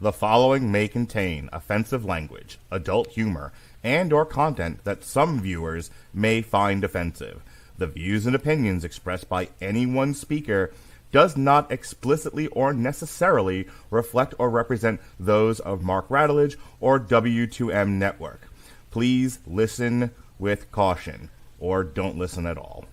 The following may contain offensive language, adult humor, and/or content that some viewers may find offensive. The views and opinions expressed by any one speaker does not explicitly or necessarily reflect or represent those of Mark Radulich or W2M Network. Please listen with caution, or don't listen at all.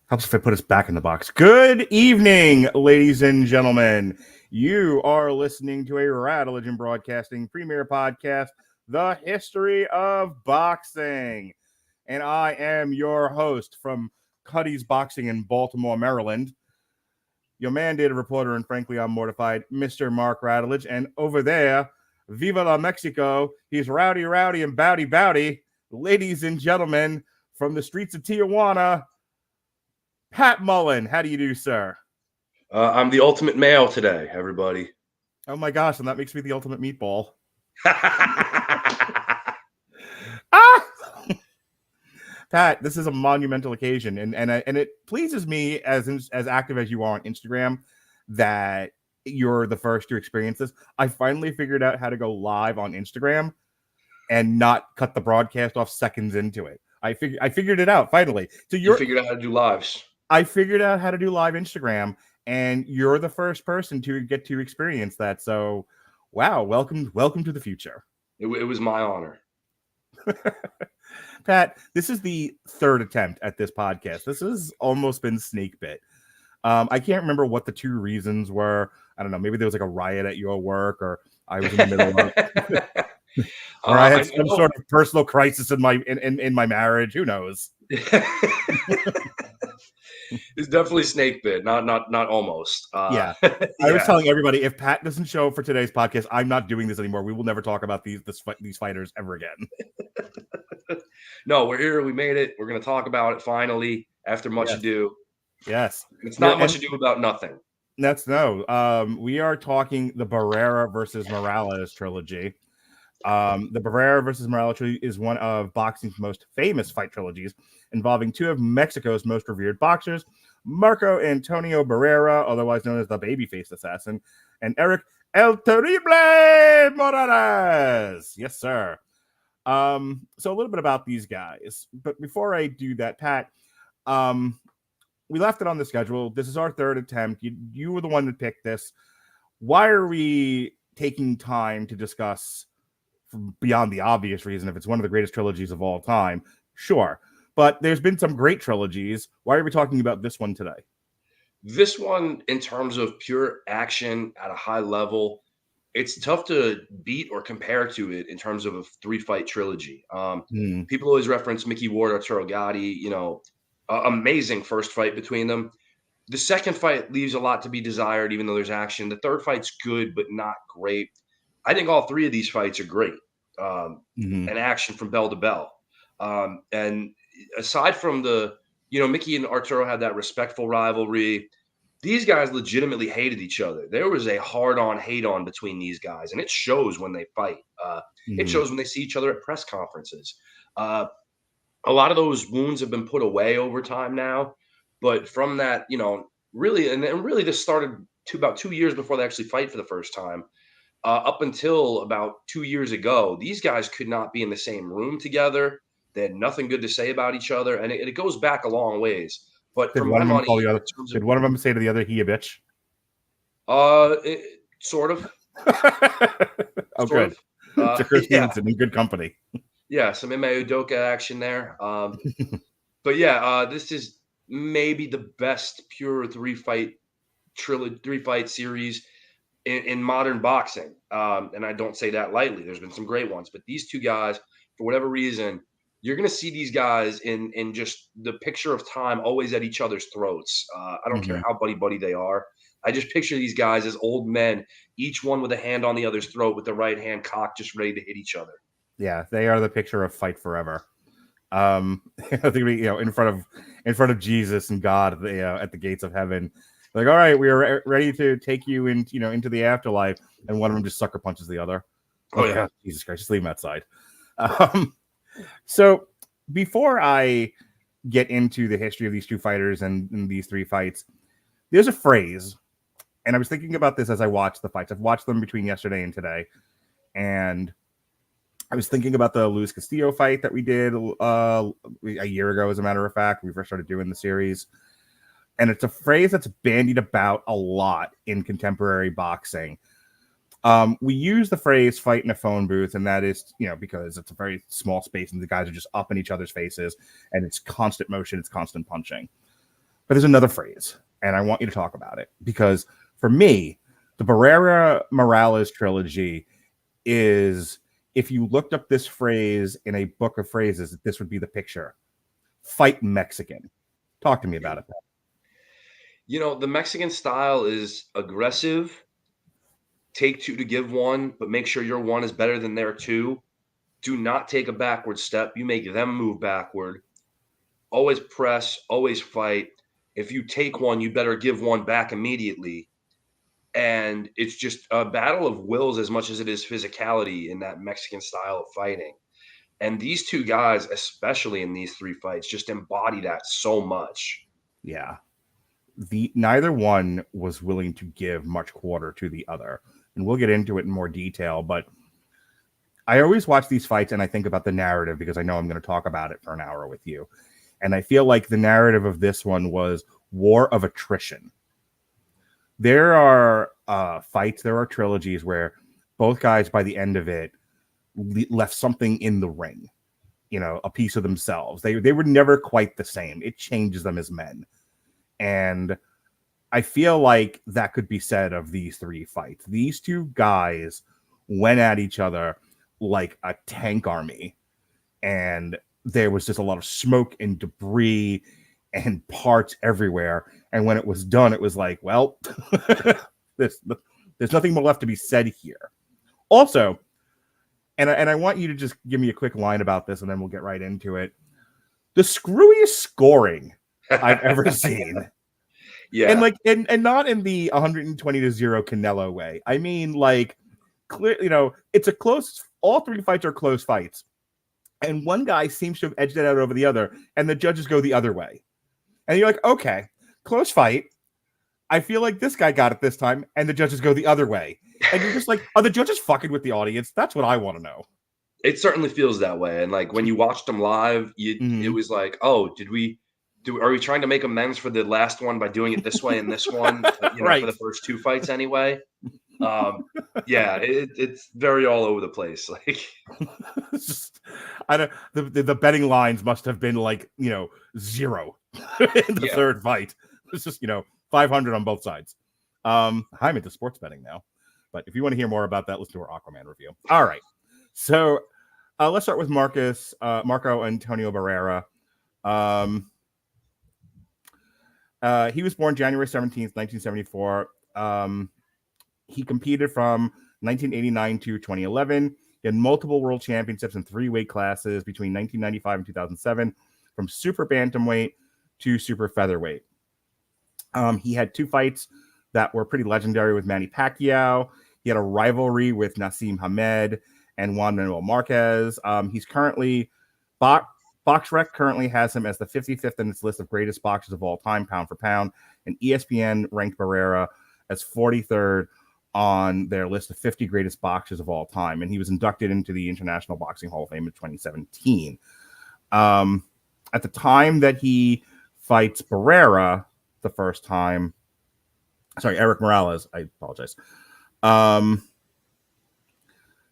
Helps if I put us back in the box. Good evening, ladies and gentlemen. You are listening to a Radulich Broadcasting premier podcast, The History of Boxing. And I am your host from Cuddy's Boxing in Baltimore, Maryland. Your mandated reporter, and frankly, I'm mortified, Mr. Mark Radulich. And over there, Viva la Mexico, he's rowdy, and bowdy. Ladies and gentlemen, from the streets of Tijuana, Pat Mullin, how do you do, sir? I'm the ultimate male today, everybody. Oh my gosh, and that makes me the ultimate meatball. Ah! Pat, this is a monumental occasion, and it pleases me, as active as you are on Instagram, that you're the first to experience this. I finally figured out how to go live on Instagram and not cut the broadcast off seconds into it. I figured it out finally. So you figured out how to do lives. I figured out how to do live Instagram, and you're the first person to get to experience that. So, wow, welcome to the future. It was my honor. Pat, this is the third attempt at this podcast. This has almost been snake bit. I can't remember what the two reasons were. I don't know. Maybe there was like a riot at your work, or I was in the middle of or I had some sort of personal crisis in my marriage. Who knows? It's definitely snake bit, not almost. Yeah. I was telling everybody, if Pat doesn't show up for today's podcast, I'm not doing this anymore. We will never talk about these fighters ever again. No, we're here. We made it. We're going to talk about it finally after much ado. Yes. It's not much ado about nothing. We are talking the Barrera versus Morales trilogy. The Barrera versus Morales trilogy is one of boxing's most famous fight trilogies, involving two of Mexico's most revered boxers, Marco Antonio Barrera, otherwise known as the Babyface Assassin, and Erik El Terrible Morales. Yes, sir. So a little bit about these guys. But before I do that, Pat, we left it on the schedule. This is our third attempt. You were the one that picked this. Why are we taking time to discuss, beyond the obvious reason, if it's one of the greatest trilogies of all time? Sure. But there's been some great trilogies. Why are we talking about this one today? This one, in terms of pure action at a high level, it's tough to beat or compare to it in terms of a three-fight trilogy. People always reference Mickey Ward, Arturo Gatti, amazing first fight between them. The second fight leaves a lot to be desired, even though there's action. The third fight's good, but not great. I think all three of these fights are great, and action from bell to bell. And aside from Mickey and Arturo had that respectful rivalry. These guys legitimately hated each other. There was a hard-on, hate-on between these guys, and it shows when they fight. It shows when they see each other at press conferences. A lot of those wounds have been put away over time now, but from that, really this started about 2 years before they actually fight for the first time. Up until about 2 years ago, these guys could not be in the same room together. They had nothing good to say about each other, and it goes back a long ways. But Did for one my of them money, call the in other? terms Did one of them say to the other, "He a bitch"? Sort of. Oh, Sort good. of. Shakur Yeah. Stevenson in good company. Yeah, some Ime Udoka action there. But yeah, this is maybe the best pure three fight series in modern boxing. And I don't say that lightly. There's been some great ones, but these two guys, for whatever reason, you're going to see these guys in just the picture of time, always at each other's throats. I don't care how buddy they are. I just picture these guys as old men, each one with a hand on the other's throat, with the right hand cocked, just ready to hit each other. Yeah, they are the picture of fight forever. I think in front of Jesus and God, at the gates of heaven, like, all right, we are ready to take you into the afterlife, and one of them just sucker punches the other. Oh yeah, Jesus Christ, just leave him outside. So before I get into the history of these two fighters and these three fights, there's a phrase, and I was thinking about this as I watched the fights. I've watched them between yesterday and today, and I was thinking about the Luis Castillo fight that we did a year ago, as a matter of fact. We first started doing the series. And it's a phrase that's bandied about a lot in contemporary boxing. We use the phrase fight in a phone booth, and that is, because it's a very small space and the guys are just up in each other's faces, and it's constant motion, it's constant punching. But there's another phrase, and I want you to talk about it, because for me, the Barrera Morales trilogy is, if you looked up this phrase in a book of phrases, this would be the picture. Fight Mexican. Talk to me about it. the Mexican style is aggressive. Take two to give one, but make sure your one is better than their two. Do not take a backward step. You make them move backward. Always press, always fight. If you take one, you better give one back immediately. And it's just a battle of wills as much as it is physicality in that Mexican style of fighting. And these two guys, especially in these three fights, just embody that so much. Yeah. Neither one was willing to give much quarter to the other. And we'll get into it in more detail, but I always watch these fights and I think about the narrative, because I know I'm going to talk about it for an hour with you. And I feel like the narrative of this one was war of attrition. There are fights, there are trilogies where both guys, by the end of it, left something in the ring, a piece of themselves. They were never quite the same. It changes them as men. And I feel like that could be said of these three fights. These two guys went at each other like a tank army, and there was just a lot of smoke and debris and parts everywhere. And when it was done, it was like, well, there's nothing more left to be said here. Also, and I want you to just give me a quick line about this, and then we'll get right into it. The screwiest scoring I've ever seen. Yeah. And not in the 120-0 Canelo way. I mean, like, clear, it's a close, all three fights are close fights. And one guy seems to have edged it out over the other, and the judges go the other way. And you're like, okay, close fight. I feel like this guy got it this time, and the judges go the other way. And you're just like, are the judges fucking with the audience? That's what I want to know. It certainly feels that way. And like when you watched them live, it was like, oh, are we trying to make amends for the last one by doing it this way and this one, Right. for the first two fights anyway? Yeah, it's very all over the place. Like, it's just, I don't. The betting lines must have been like 0 in the third fight. It's just 500 on both sides. I'm into sports betting now, but if you want to hear more about that, listen to our Aquaman review. All right, so let's start with Marco Antonio Barrera. He was born January 17th, 1974. He competed from 1989 to 2011. He had multiple world championships in 3 weight classes between 1995 and 2007, from super bantamweight to super featherweight. He had 2 fights that were pretty legendary with Manny Pacquiao. He had a rivalry with Nassim Hamed and Juan Manuel Marquez. He's currently BoxRec currently has him as the 55th in its list of greatest boxers of all time, pound for pound, and ESPN ranked Barrera as 43rd on their list of 50 greatest boxers of all time, and he was inducted into the International Boxing Hall of Fame in 2017. At the time that he fights Barrera the first time. Sorry, Erik Morales. I apologize.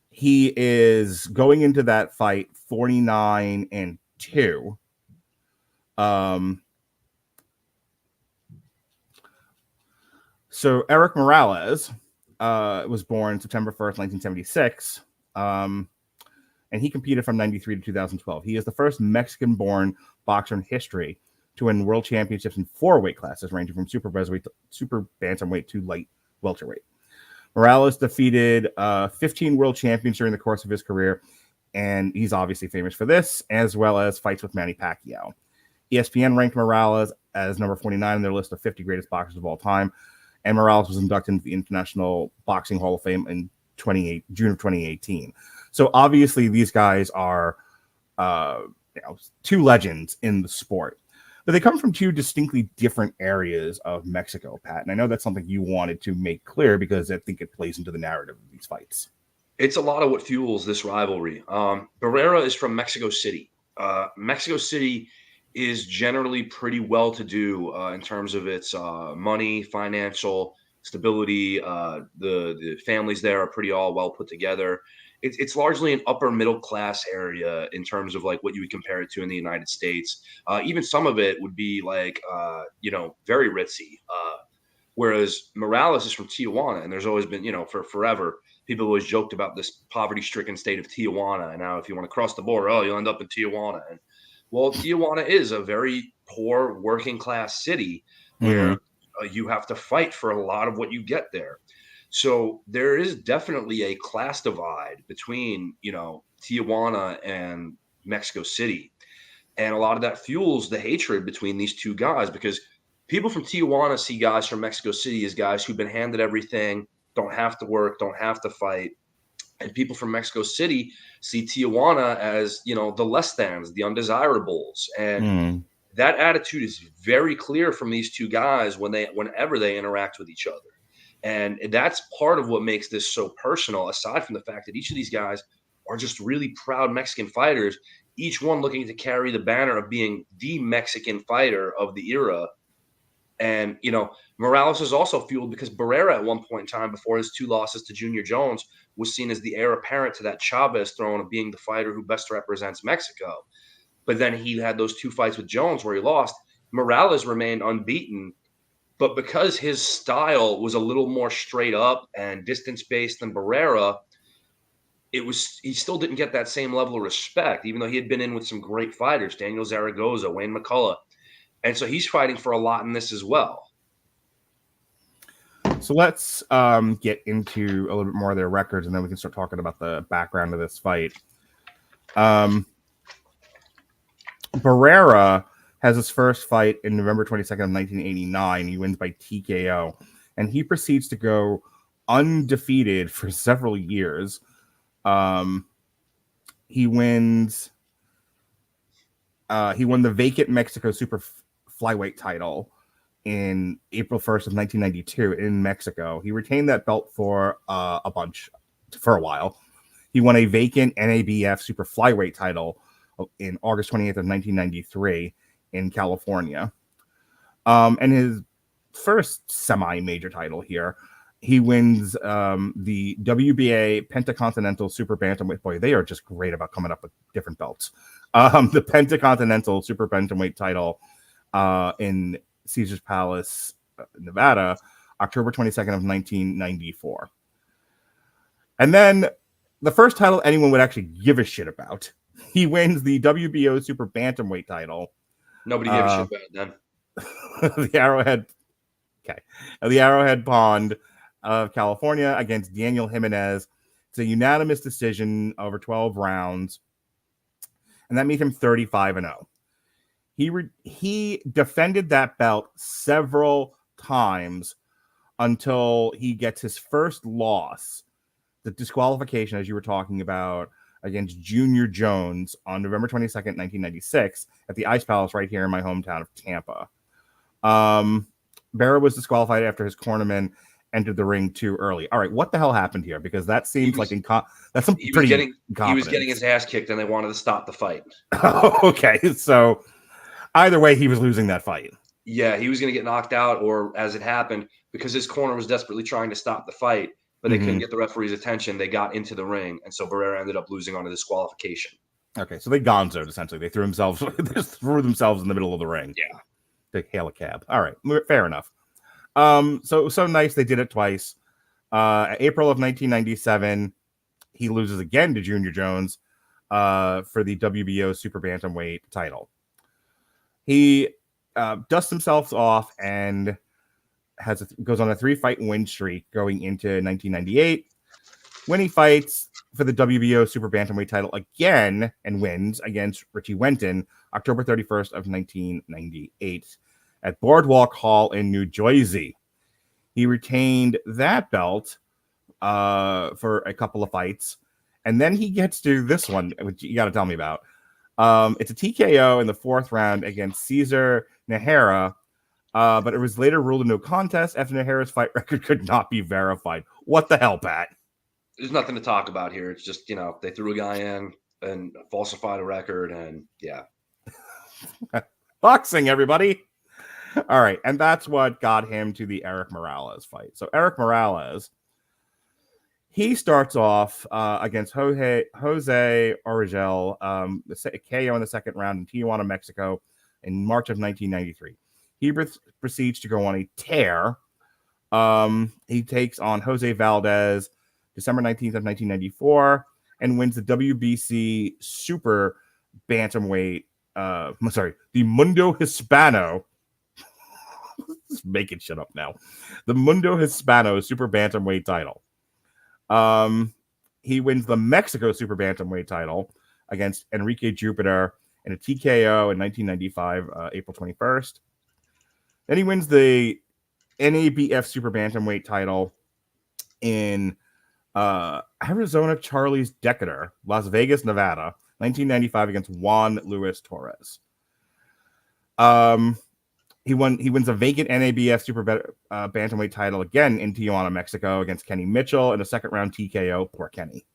He is going into that fight 49-2. So Erik Morales was born September 1st, 1976. And he competed from 93 to 2012. He is the first Mexican-born boxer in history to win world championships in 4 weight classes, ranging from super bantamweight to light welterweight. Morales defeated 15 world champions during the course of his career, and he's obviously famous for this, as well as fights with Manny Pacquiao. ESPN ranked Morales as number 49 in their list of 50 greatest boxers of all time, and Morales was inducted into the International Boxing Hall of Fame in June of 2018. So obviously these guys are 2 legends in the sport. But they come from 2 distinctly different areas of Mexico, Pat. And I know that's something you wanted to make clear because I think it plays into the narrative of these fights. It's a lot of what fuels this rivalry. Barrera is from Mexico City. Mexico City is generally pretty well-to-do in terms of its money, financial stability. The families there are pretty all well put together. It's largely an upper middle class area in terms of like what you would compare it to in the United States. Even some of it would be like, very ritzy. Whereas Morales is from Tijuana, and there's always been, for forever, people always joked about this poverty-stricken state of Tijuana. And now if you want to cross the border, you'll end up in Tijuana. And well, Tijuana is a very poor working class city where you have to fight for a lot of what you get there. So there is definitely a class divide between, Tijuana and Mexico City. And a lot of that fuels the hatred between these 2 guys, because people from Tijuana see guys from Mexico City as guys who've been handed everything, don't have to work, don't have to fight. And people from Mexico City see Tijuana as, the less thans, the undesirables. And that attitude is very clear from these 2 guys whenever they interact with each other. And that's part of what makes this so personal, aside from the fact that each of these guys are just really proud Mexican fighters, each one looking to carry the banner of being the Mexican fighter of the era. And, Morales is also fueled because Barrera at one point in time, before his 2 losses to Junior Jones, was seen as the heir apparent to that Chavez throne of being the fighter who best represents Mexico. But then he had those 2 fights with Jones where he lost. Morales remained unbeaten. But because his style was a little more straight up and distance-based than Barrera, he still didn't get that same level of respect, even though he had been in with some great fighters, Daniel Zaragoza, Wayne McCullough. And so he's fighting for a lot in this as well. So let's get into a little bit more of their records, and then we can start talking about the background of this fight. Barrera has his first fight in November 22nd of 1989. He wins by TKO, and he proceeds to go undefeated for several years. He won the vacant Mexico Super Flyweight title in April 1st of 1992 in Mexico. He retained that belt for a while. He won a vacant NABF Super Flyweight title in August 28th of 1993 in California. And his first semi-major title here, he wins the WBA Pentacontinental Super Bantamweight. Boy, they are just great about coming up with different belts. The Pentacontinental Super Bantamweight title in Caesars Palace, Nevada, October 22nd of 1994. And then the first title anyone would actually give a shit about, he wins the WBO Super Bantamweight title. Nobody gave a shit about it then. The Arrowhead Pond of California against Daniel Jimenez. It's a unanimous decision over 12 rounds, and that made him 35-0. He defended that belt several times until he gets his first loss, the disqualification, as you were talking about, against Junior Jones on November 22nd, 1996, at the Ice Palace right here in my hometown of Tampa. Barrera was disqualified after his cornerman entered the ring too early. All right, what the hell happened here? Because that seems that's some pretty incompetence. He was getting his ass kicked, and they wanted to stop the fight. Okay, so Either way, he was losing that fight. Yeah, he was going to get knocked out, or as it happened, because his corner was desperately trying to stop the fight, but they couldn't get the referee's attention. They got into the ring, and so Barrera ended up losing on a disqualification. Okay, so they gonzoed, essentially. They threw themselves in the middle of the ring. Yeah. They hail a cab. All right, fair enough. So nice they did it twice. April of 1997, he loses again to Junior Jones for the WBO Super Bantamweight title. He dusts himself off and goes on a 3-fight win streak going into 1998, when he fights for the WBO Super Bantamweight title again and wins against Richie Wenton October 31st of 1998 at Boardwalk Hall in New Jersey. He retained that belt for a couple of fights, and then he gets to this one, which you got to tell me about. It's a TKO in the 4th round against Cesar Nahara, but it was later ruled a no contest after Nahara's fight record could not be verified. What the hell, Pat? There's nothing to talk about here. It's just, they threw a guy in and falsified a record, and yeah. Boxing, everybody. All right, and that's what got him to the Erik Morales fight. So Erik Morales, he starts off against Jose Origel, the KO in the 2nd round in Tijuana, Mexico, in March of 1993. He proceeds to go on a tear. He takes on Jose Valdez December 19th of 1994 and wins the WBC Super Bantamweight. The Mundo Hispano. Just making shit up now. The Mundo Hispano Super Bantamweight title. He wins the Mexico Super Bantamweight title against Enrique Jupiter in a TKO in 1995, April 21st. Then he wins the NABF Super Bantamweight title in Arizona Charlie's Decatur, Las Vegas, Nevada, 1995 against Juan Luis Torres. He wins a vacant NABF Super Bantamweight title again in Tijuana, Mexico against Kenny Mitchell in a 2nd round TKO. Poor Kenny.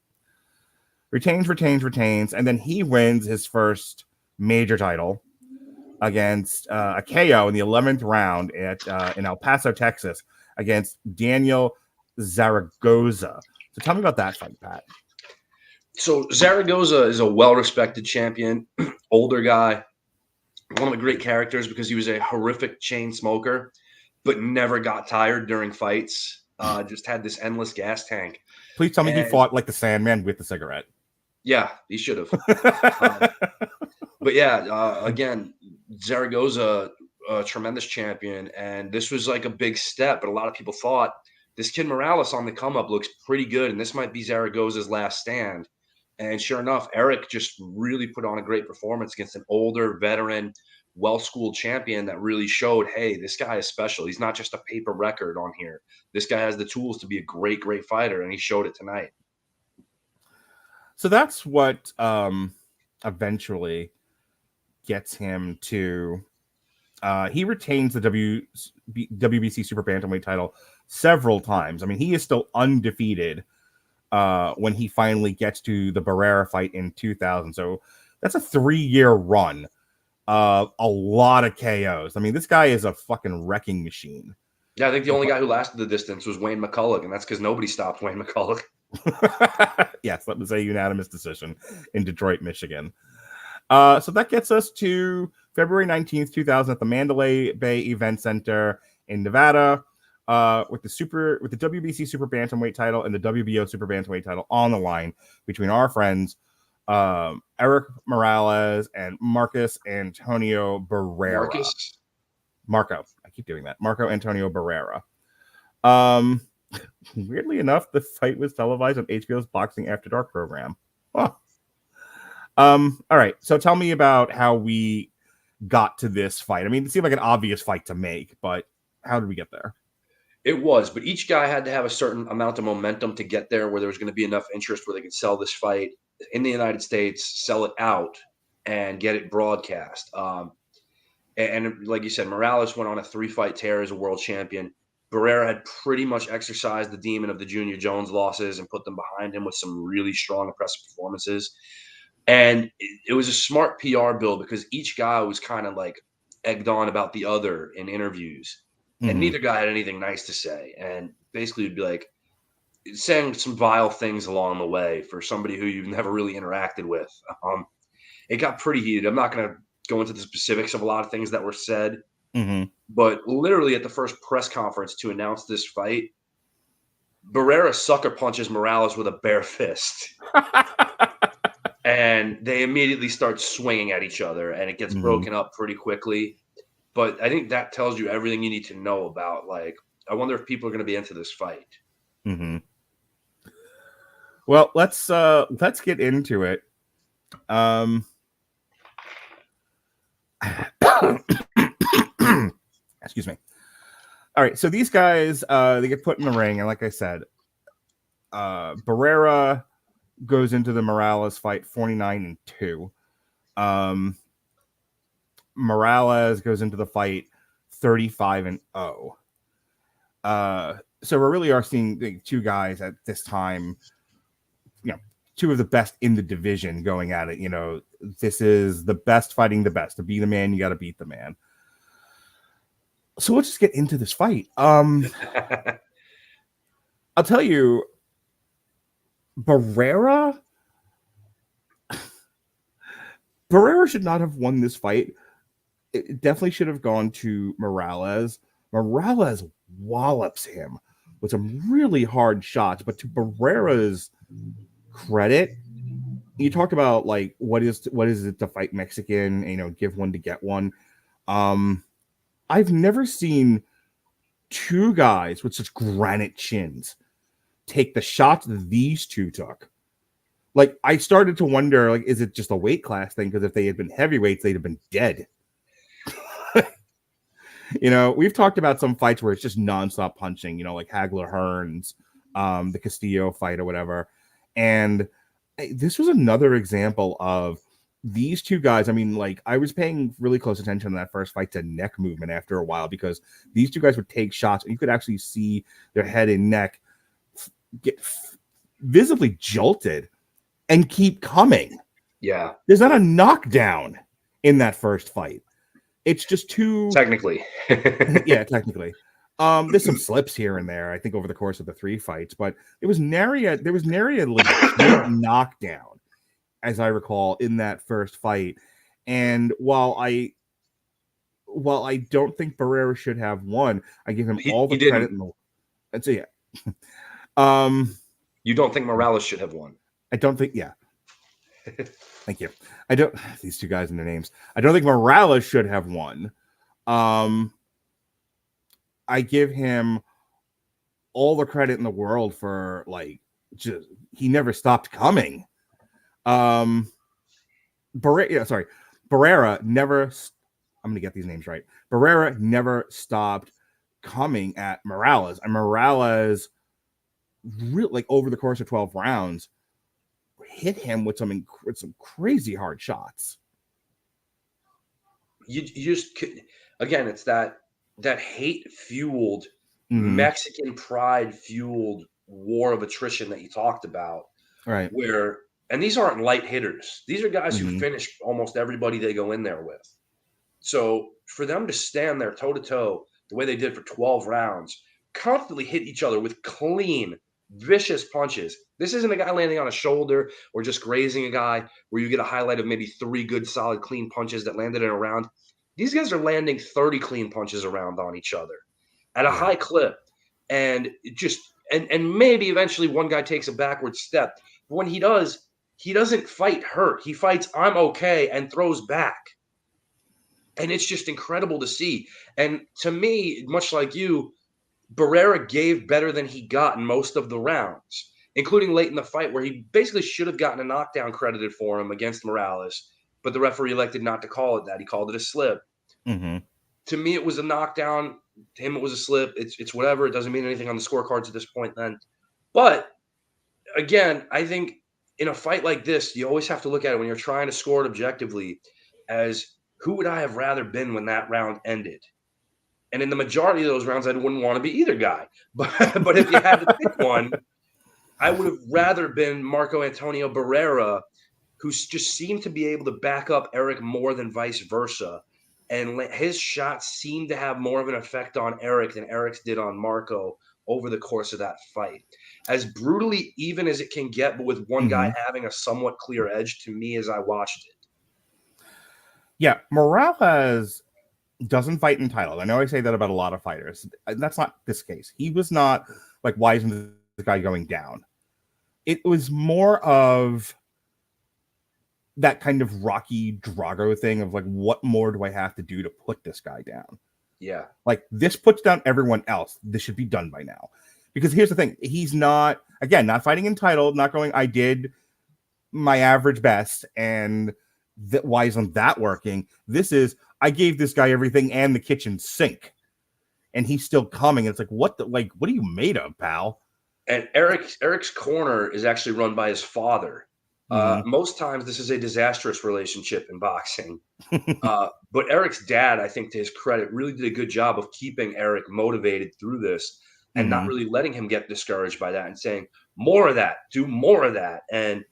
Retains, and then he wins his first major title against a KO in the 11th round in El Paso, Texas against Daniel Zaragoza. So tell me about that fight, Pat. So Zaragoza is a well-respected champion, older guy, one of the great characters because he was a horrific chain smoker, but never got tired during fights. Just had this endless gas tank. Please tell me he fought like the Sandman with the cigarette. Yeah, he should have. But yeah, again, Zaragoza, a tremendous champion, and this was like a big step. But a lot of people thought this kid Morales on the come up looks pretty good, and this might be Zaragoza's last stand. And sure enough, Erik just really put on a great performance against an older, veteran, well-schooled champion that really showed, hey, this guy is special. He's not just a paper record on here. This guy has the tools to be a great, great fighter, and he showed it tonight. So that's what eventually gets him to he retains the WBC Super Bantamweight title several times. I mean, he is still undefeated when he finally gets to the Barrera fight in 2000. So that's a 3-year run. A lot of KOs. I mean, this guy is a fucking wrecking machine. Yeah, I think the only guy who lasted the distance was Wayne McCulloch, and that's because nobody stopped Wayne McCulloch. Yes, that was a unanimous decision in Detroit, Michigan. So that gets us to February 19th, 2000 at the Mandalay Bay Event Center in Nevada with the WBC Super Bantamweight title and the WBO Super Bantamweight title on the line between our friends Erik Morales and Marcus Antonio Barrera. Marco. I keep doing that. Marco Antonio Barrera. Weirdly enough, the fight was televised on HBO's Boxing After Dark program. Huh. All right. So tell me about how we got to this fight. I mean, it seemed like an obvious fight to make, but how did we get there? It was, but each guy had to have a certain amount of momentum to get there where there was going to be enough interest where they could sell this fight in the United States, sell it out, and get it broadcast. And like you said, Morales went on a 3-fight tear as a world champion. Barrera had pretty much exercised the demon of the Junior Jones losses and put them behind him with some really strong, impressive performances. And it was a smart PR bill because each guy was kind of like egged on about the other in interviews. And neither guy had anything nice to say. And basically would be like saying some vile things along the way for somebody who you've never really interacted with. It got pretty heated. I'm not going to go into the specifics of a lot of things that were said, but literally at the first press conference to announce this fight, Barrera sucker punches Morales with a bare fist. And they immediately start swinging at each other, and it gets broken up pretty quickly. But I think that tells you everything you need to know about, like, I wonder if people are going to be into this fight. Well, let's get into it. Excuse me. All right, so these guys, they get put in the ring, and like I said, Barrera goes into the Morales fight 49-2. Morales goes into the fight 35-0. So we really are seeing the two guys at this time, two of the best in the division going at it. This is the best fighting the best. To be the man, you got to beat the man. So let's just get into this fight. I'll tell you, Barrera should not have won this fight. It definitely should have gone to Morales. Morales wallops him with some really hard shots, but to Barrera's credit, you talked about like what is it to fight Mexican, give one to get one. I've never seen two guys with such granite chins take the shots that these two took. Like, I started to wonder, like, is it just a weight class thing? Because if they had been heavyweights, they'd have been dead. We've talked about some fights where it's just nonstop punching, like Hagler Hearns, the Castillo fight or whatever. And this was another example of these two guys. I mean, like, I was paying really close attention to that first fight to neck movement after a while, because these two guys would take shots and you could actually see their head and neck get visibly jolted and keep coming. Yeah. There's not a knockdown in that first fight. It's just two. Technically. Yeah, technically. There's some slips here and there, I think, over the course of the three fights, but there was nary a legit knockdown, as I recall, in that first fight. And while I don't think Barrera should have won, I give him all the credit in the world. And so yeah. You don't think Morales should have won? I don't think, yeah. Thank you. These two guys and their names. I don't think Morales should have won. I give him all the credit in the world for, like, just, he never stopped coming. Barrera never, I'm going to get these names right. Barrera never stopped coming at Morales. And Morales, really, like, over the course of 12 rounds, hit him with some crazy hard shots. You just, again, it's that hate fueled, Mexican pride fueled war of attrition that you talked about, right? And these aren't light hitters. These are guys who finish almost everybody they go in there with. So for them to stand there toe to toe the way they did for 12 rounds, constantly hit each other with clean, vicious punches. This isn't a guy landing on a shoulder or just grazing a guy where you get a highlight of maybe 3 good, solid, clean punches that landed in a round. These guys are landing 30 clean punches around on each other at a high clip. And and maybe eventually one guy takes a backward step. But when he does, he doesn't fight hurt. He fights, I'm okay, and throws back. And it's just incredible to see. And to me, much like you, Barrera gave better than he got in most of the rounds, including late in the fight where he basically should have gotten a knockdown credited for him against Morales, but the referee elected not to call it that. He called it a slip. To me, it was a knockdown. To him, it was a slip. It's whatever. It doesn't mean anything on the scorecards at this point then. But, again, I think in a fight like this, you always have to look at it when you're trying to score it objectively as who would I have rather been when that round ended? And in the majority of those rounds, I wouldn't want to be either guy. But if you had to pick one, I would have rather been Marco Antonio Barrera, who just seemed to be able to back up Erik more than vice versa. And his shots seemed to have more of an effect on Erik than Erik's did on Marco over the course of that fight. As brutally even as it can get, but with one guy having a somewhat clear edge to me as I watched it. Yeah, Morales doesn't fight entitled. I know I say that about a lot of fighters. That's not this case. He was not like, why isn't this guy going down? It was more of that kind of Rocky Drago thing of like, what more do I have to do to put this guy down? Yeah. Like, this puts down everyone else. This should be done by now. Because here's the thing. He's not, again, not fighting entitled, not going, I did my average best, and why isn't that working? This is, I gave this guy everything and the kitchen sink, and he's still coming. It's like, what are you made of, pal? And Erik's corner is actually run by his father. Most times this is a disastrous relationship in boxing. But Erik's dad, I think to his credit, really did a good job of keeping Erik motivated through this and not really letting him get discouraged by that and saying, more of that, do more of that. And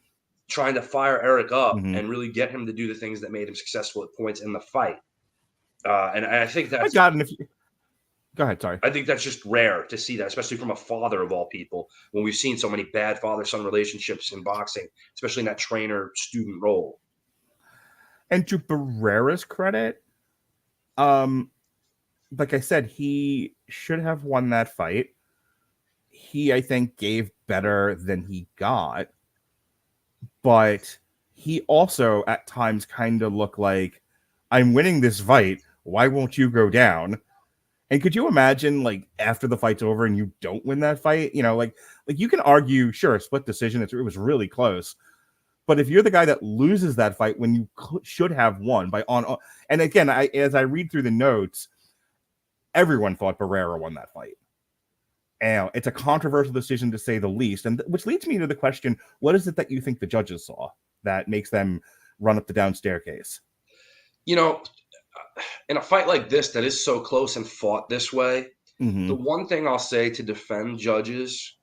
trying to fire Erik up and really get him to do the things that made him successful at points in the fight. And I think that's... Go ahead, sorry. I think that's just rare to see that, especially from a father of all people, when we've seen so many bad father-son relationships in boxing, especially in that trainer-student role. And to Barrera's credit, like I said, he should have won that fight. He, I think, gave better than he got. But he also, at times, kind of looked like, I'm winning this fight. Why won't you go down? And could you imagine, like, after the fight's over and you don't win that fight? You know, like you can argue, sure, split decision. It was really close. But if you're the guy that loses that fight when you should have won by and again, as I read through the notes, everyone thought Barrera won that fight. And it's a controversial decision to say the least. And which leads me to the question, what is it that you think the judges saw that makes them run up the down staircase? You know, in a fight like this that is so close and fought this way, the one thing I'll say to defend judges,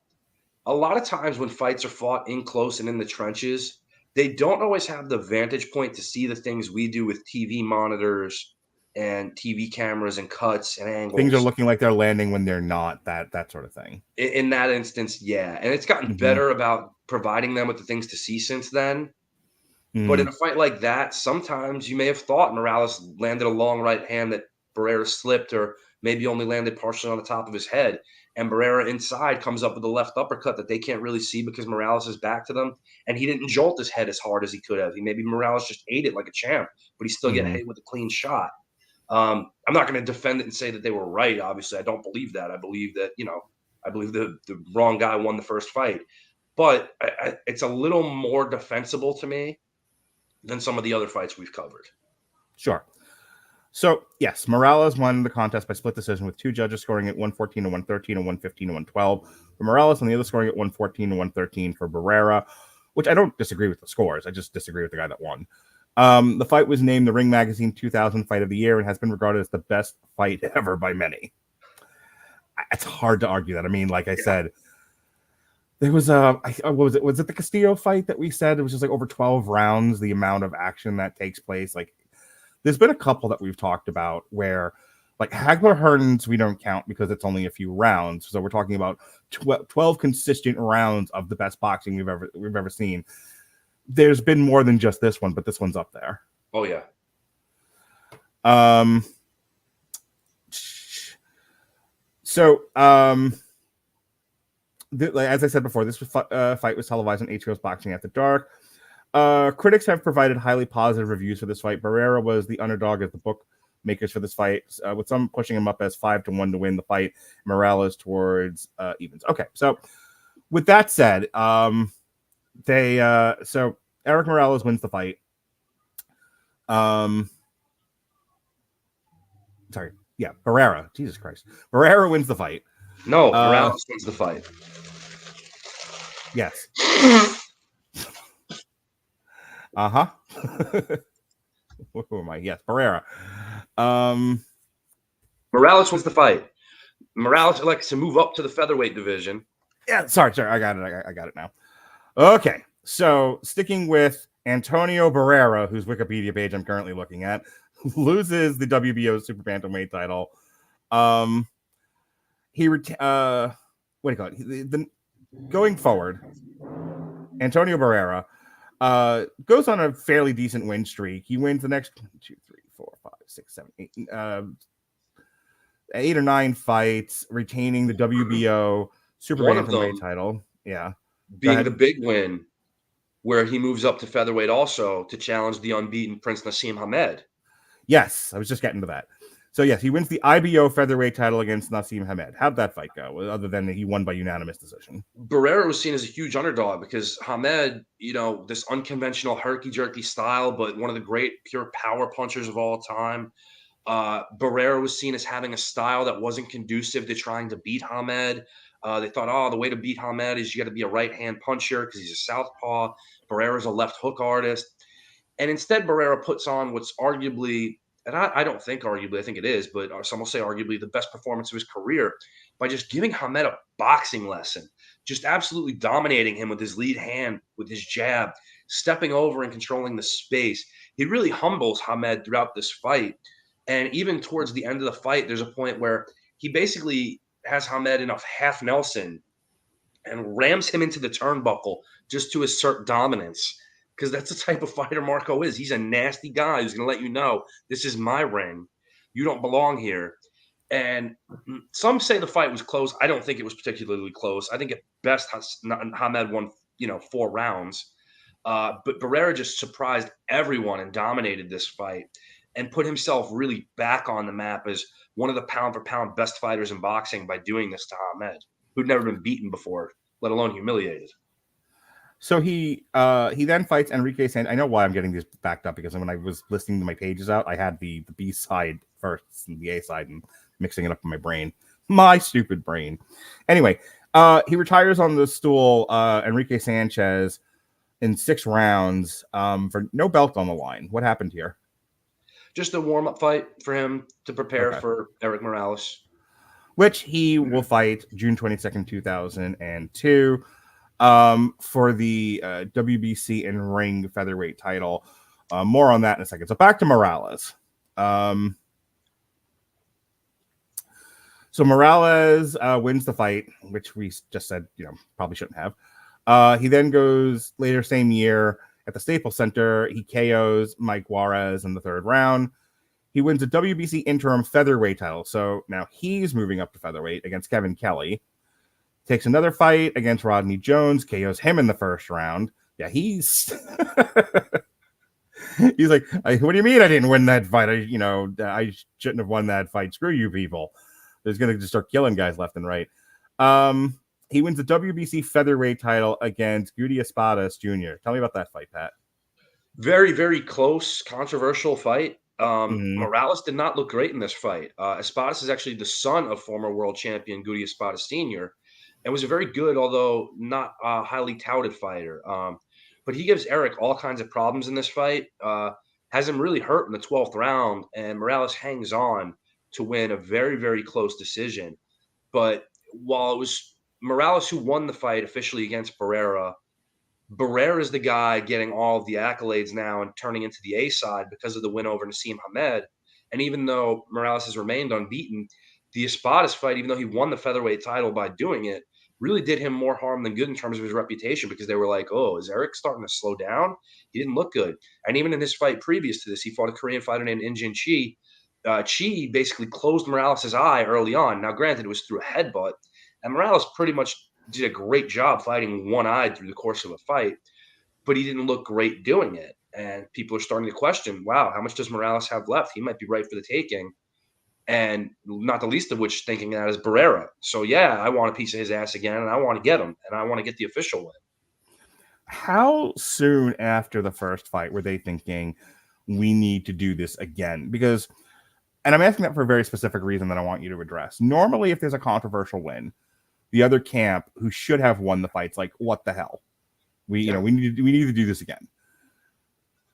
a lot of times when fights are fought in close and in the trenches, they don't always have the vantage point to see the things we do with TV monitors and TV cameras and cuts and angles. Things are looking like they're landing when they're not, that sort of thing. In that instance, yeah. And it's gotten better about providing them with the things to see since then. But in a fight like that, sometimes you may have thought Morales landed a long right hand that Barrera slipped, or maybe only landed partially on the top of his head. And Barrera inside comes up with a left uppercut that they can't really see because Morales is back to them. And he didn't jolt his head as hard as he could have. Maybe Morales just ate it like a champ, but he still get hit with a clean shot. I'm not going to defend it and say that they were right. Obviously, I don't believe that. I believe that, I believe the wrong guy won the first fight. But it's a little more defensible to me than some of the other fights we've covered. Sure. So, yes, Morales won the contest by split decision with two judges scoring at 114 to 113 and 115 to 112 for Morales, and the other scoring at 114 to 113 for Barrera, which I don't disagree with the scores. I just disagree with the guy that won. The fight was named the Ring Magazine 2000 Fight of the Year and has been regarded as the best fight ever by many. It's hard to argue that. I mean, like I said, there was what was it? Was it the Castillo fight that we said it was just like over 12 rounds, the amount of action that takes place? Like, there's been a couple that we've talked about where, like, Hagler Hearns, we don't count because it's only a few rounds. So we're talking about 12 consistent rounds of the best boxing we've ever seen. There's been more than just this one, but this one's up there. Oh yeah. So, as I said before, this fight was televised on HBO's Boxing After Dark. Critics have provided highly positive reviews for this fight. Barrera was the underdog of the bookmakers for this fight, with some pushing him up as 5-1 to win the fight. Morales towards evens. Okay, so with that said, so Erik Morales wins the fight. Sorry, yeah, Barrera. Jesus Christ, Barrera wins the fight. No, Morales wins the fight. Yes. Who am I? Yes, Barrera. Morales wins the fight. Morales elects to move up to the featherweight division. Yeah, sorry. I got it. I got it now. Okay, so sticking with Antonio Barrera, whose Wikipedia page I'm currently looking at, loses the WBO super bantamweight title. What do you call it? Going forward, Antonio Barrera goes on a fairly decent win streak. He wins the next 1, 2, 3, 4, 5, 6, 7, 8 or 9 fights, retaining the WBO super bantamweight title. Yeah, being the big win where he moves up to featherweight also to challenge the unbeaten Prince Nassim Hamed. Yes, I was just getting to that. So yes, he wins the IBO featherweight title against Nassim Hamed. How'd that fight go? Other than he won by unanimous decision. Barrera was seen as a huge underdog because Hamed, this unconventional herky-jerky style, but one of the great pure power punchers of all time. Barrera was seen as having a style that wasn't conducive to trying to beat Hamed. They thought, the way to beat Hamed is you got to be a right-hand puncher because he's a southpaw. Barrera's a left hook artist. And instead, Barrera puts on what's arguably, and I don't think arguably, I think it is, but some will say arguably the best performance of his career by just giving Hamed a boxing lesson, just absolutely dominating him with his lead hand, with his jab, stepping over and controlling the space. He really humbles Hamed throughout this fight. And even towards the end of the fight, there's a point where he basically has Hamed in a half Nelson and rams him into the turnbuckle just to assert dominance. Because that's the type of fighter Marco is. He's a nasty guy who's going to let you know, this is my ring. You don't belong here. And some say the fight was close. I don't think it was particularly close. I think at best Hamed won, 4 rounds. But Barrera just surprised everyone and dominated this fight and put himself really back on the map as one of the pound-for-pound best fighters in boxing by doing this to Hamed, who'd never been beaten before, let alone humiliated. So he then fights Enrique Sanchez. I know why I'm getting these backed up, because when I was listing my pages out, I had the B side first and the A side and mixing it up in my brain. My stupid brain. Anyway, he retires on the stool, Enrique Sanchez, in 6 rounds for no belt on the line. What happened here? Just a warm-up fight for him to prepare for Erik Morales. Which he will fight June 22nd, 2002. For the WBC and ring featherweight title. More on that in a second. So back to Morales. So Morales wins the fight, which we just said, probably shouldn't have. He then goes later same year at the Staples Center. He KOs Mike Juarez in the 3rd round. He wins a WBC interim featherweight title. So now he's moving up to featherweight against Kevin Kelly. Takes another fight against Rodney Jones, KOs him in the 1st round. Yeah, he's he's like, what do you mean I didn't win that fight? I shouldn't have won that fight. Screw you people. He's going to just start killing guys left and right. He wins the WBC featherweight title against Guti Espadas Jr. Tell me about that fight, Pat. Very, very close, controversial fight. Morales did not look great in this fight. Espadas is actually the son of former world champion Guti Espadas Sr., and was a very good, although not highly touted fighter. But he gives Erik all kinds of problems in this fight, has him really hurt in the 12th round, and Morales hangs on to win a very, very close decision. But while it was Morales who won the fight officially against Barrera, Barrera is the guy getting all of the accolades now and turning into the A side because of the win over Nassim Hamed. And even though Morales has remained unbeaten, the Espadas fight, even though he won the featherweight title by doing it, really did him more harm than good in terms of his reputation, because they were like, is Erik starting to slow down? He didn't look good. And even in his fight previous to this, he fought a Korean fighter named Injin Chi. Chi basically closed Morales' eye early on. Now, granted, it was through a headbutt, and Morales pretty much did a great job fighting one-eyed through the course of a fight, but he didn't look great doing it. And people are starting to question, wow, how much does Morales have left? He might be right for the taking. And not the least of which thinking that is Barrera. So, yeah, I want a piece of his ass again, and I want to get him, and I want to get the official win. How soon after the first fight were they thinking, we need to do this again? Because, and I'm asking that for a very specific reason that I want you to address. Normally, if there's a controversial win, the other camp who should have won the fight's like, what the hell? We need to do this again.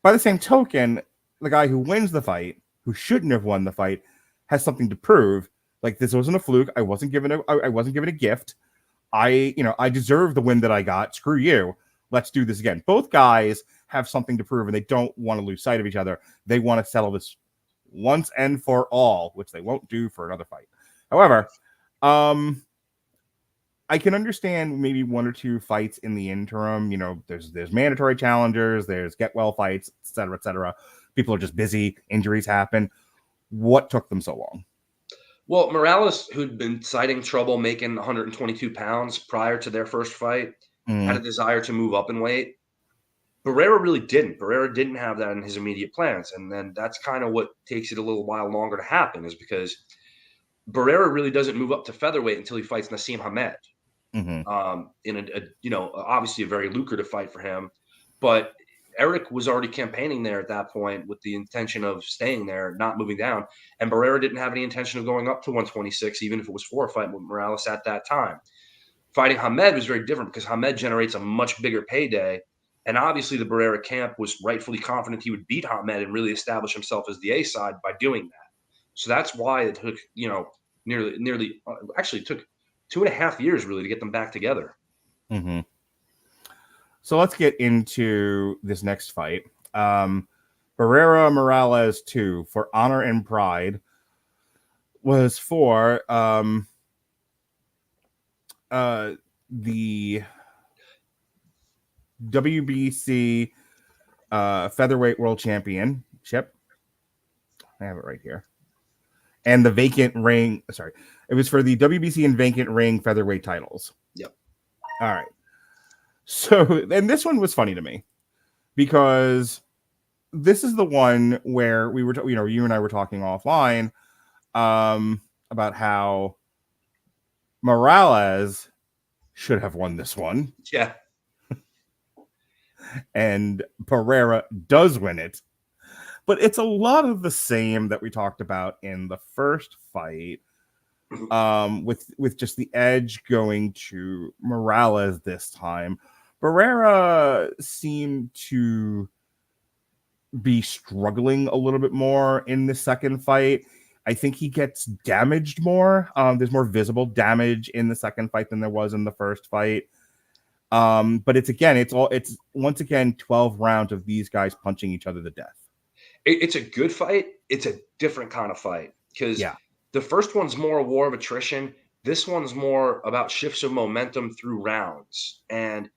By the same token, the guy who wins the fight, who shouldn't have won the fight, has something to prove. Like, this wasn't a fluke. I wasn't given a gift. I deserve the win that I got. Screw you. Let's do this again. Both guys have something to prove, and they don't want to lose sight of each other. They want to settle this once and for all, which they won't do for another fight. However, I can understand maybe one or two fights in the interim. You know, there's mandatory challengers, there's get well fights, et cetera, et cetera. People are just busy. Injuries happen. What took them so long? Well, Morales, who'd been citing trouble making 122 pounds prior to their first fight, had a desire to move up in weight. Barrera really didn't. Barrera didn't have that in his immediate plans. And then that's kind of what takes it a little while longer to happen, is because Barrera really doesn't move up to featherweight until he fights Nassim Hamed. In obviously a very lucrative fight for him. But Erik was already campaigning there at that point with the intention of staying there, not moving down. And Barrera didn't have any intention of going up to 126, even if it was for a fight with Morales at that time. Fighting Hamed was very different because Hamed generates a much bigger payday. And obviously the Barrera camp was rightfully confident he would beat Hamed and really establish himself as the A side by doing that. So that's why it took, nearly it took 2.5 years really to get them back together. So let's get into this next fight. Barrera Morales 2 for Honor and Pride was for the WBC Featherweight World Championship. I have it right here. And the vacant ring. Sorry. It was for the WBC and vacant ring featherweight titles. Yep. All right. So, and this one was funny to me because this is the one where we were, you and I were talking offline about how Morales should have won this one. Yeah. And Barrera does win it. But it's a lot of the same that we talked about in the first fight, with just the edge going to Morales this time. Barrera seemed to be struggling a little bit more in the second fight. I think he gets damaged more. There's more visible damage in the second fight than there was in the first fight. But it's once again 12 rounds of these guys punching each other to death. It's a good fight. It's a different kind of fight because the first one's more a war of attrition. This one's more about shifts of momentum through rounds. And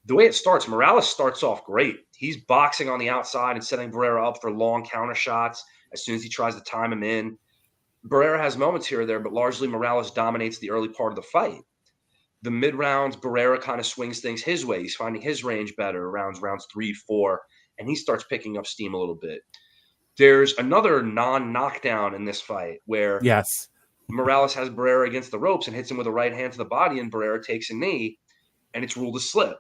the way it starts, Morales starts off great. He's boxing on the outside and setting Barrera up for long counter shots as soon as he tries to time him in. Barrera has moments here or there, but largely Morales dominates the early part of the fight. The mid rounds, Barrera kind of swings things his way. He's finding his range better rounds 3, 4, and he starts picking up steam a little bit. There's another non-knockdown in this fight where Morales has Barrera against the ropes and hits him with a right hand to the body, and Barrera takes a knee, and it's ruled a slip.